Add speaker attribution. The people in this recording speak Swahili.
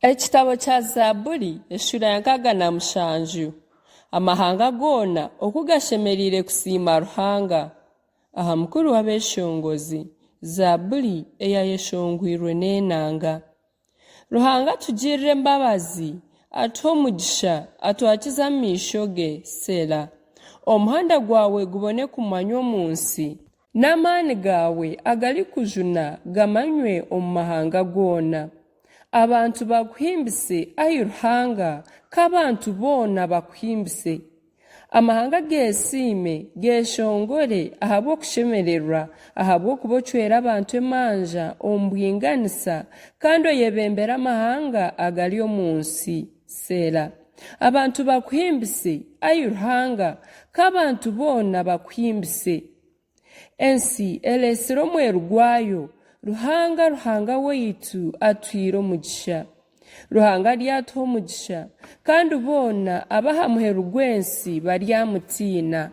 Speaker 1: Ekitabo kya Zaaburi essula ya 67 amahanga goona okugashemerire kusiima Ruhanga. Aha mukuru w'abeshongozi Zaaburi eyayeshongwirwe n'enanga. Ruhanga tugirire embabazi atuhe omugisha atwakize amaisho ge Sela. Omuhanda gwawe gubone kumanywa omu nsi n'amaani gawe agali kujuna gamanywe omu mahanga goona. Abantu bakuhimbise ayi Ruhanga k'abantu boona bakuhimbise. Amahanga gesiime geshongore ahabw'okushemererwa ahabw'okuba ocwera abantu emanja omu bwinganisa kandi oyebembera amahanga agali omu nsi Sela. Abantu bakuhimbise ayi Ruhanga k'abantu boona bakuhimbise. Ensi elesire omweru gwayo. Ruhanga weitu atwire omugisha. Ruhanga lyatuha omugisha kandi boona abaha muheru gw'ensi baryamutiina.